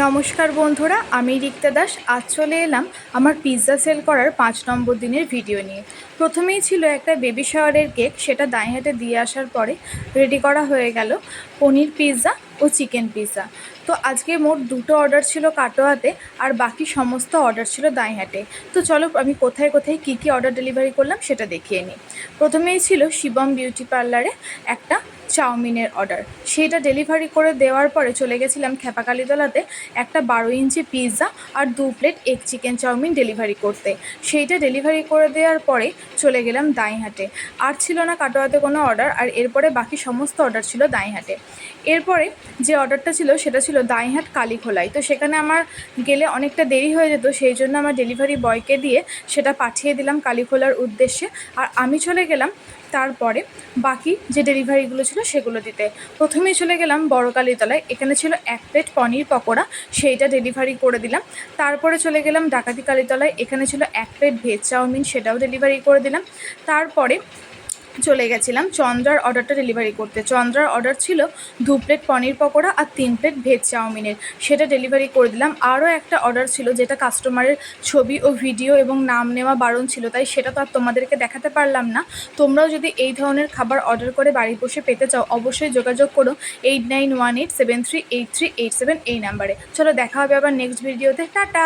নমস্কার বন্ধুরা, আমি রিক্তা দাস। আজ চলে এলাম আমার পিৎজা সেল করার 5 নম্বর দিনের ভিডিও নিয়ে। প্রথমেই ছিল একটা বেবি শাওয়ারের কেক, সেটা দাঁইহাটে দিয়ে আসার পরে রেডি করা হয়ে গেল পনির পিৎজা ও চিকেন পিৎজা। তো আজকে মোট 2টো অর্ডার ছিল কাটোয়াতে, আর বাকি সমস্ত অর্ডার ছিল দাঁইহাটে। তো চলো আমি কোথায় কোথায় কী অর্ডার ডেলিভারি করলাম সেটা দেখিয়ে নিই। প্রথমেই ছিল শিবম বিউটি পার্লারে একটা চাউমিনের অর্ডার। সেইটা ডেলিভারি করে দেওয়ার পরে চলে গেছিলাম খ্যাপাকালীতলাতে একটা 12 ইঞ্চি পিৎজা আর 2 plate egg chicken chowmein delivery করতে। সেইটা ডেলিভারি করে দেওয়ার পরে চলে গেলাম দাঁইহাটে। আর ছিল না কাটোয়াতে কোনো অর্ডার, আর এরপরে বাকি সমস্ত অর্ডার ছিল দাঁইহাটে। এরপরে যে অর্ডারটা ছিল সেটা ছিল দাঁইহাট কালীখোলায়। তো সেখানে আমার গেলে অনেকটা দেরি হয়ে যেত, সেই জন্য আমার ডেলিভারি বয়কে দিয়ে সেটা পাঠিয়ে দিলাম কালীখোলার উদ্দেশ্যে। আর আমি চলে গেলাম তারপরে বাকি যে ডেলিভারিগুলো ছিল সেগুলো দিতে। প্রথমেই চলে গেলাম বড়কালীতলায়, এখানে ছিল 1 প্লেট পনির পকোড়া, সেইটা ডেলিভারি করে দিলাম। তারপরে চলে গেলাম ডাকাতি কালীতলায়, এখানে ছিল 1 প্লেট ভেজ চাউমিন, সেটাও ডেলিভারি করে দিলাম। তারপরে চলে গেছিলাম চন্দ্রার অর্ডারটা ডেলিভারি করতে। চন্দ্রার অর্ডার ছিল 2 প্লেট পনির পকোড়া আর 3 প্লেট ভেজ চাউমিনের, সেটা ডেলিভারি করে দিলাম। আরও একটা অর্ডার ছিল যেটা কাস্টমারের ছবি ও ভিডিও এবং নাম নেওয়া বারণ ছিল, তাই সেটা তো আর তোমাদেরকে দেখাতে পারলাম না। তোমরাও যদি এই ধরনের খাবার অর্ডার করে বাড়ি বসে পেতে চাও, অবশ্যই যোগাযোগ করো 8918738387 এই নাম্বারে। চলো দেখা হবে আবার নেক্সট ভিডিওতে। টাটা।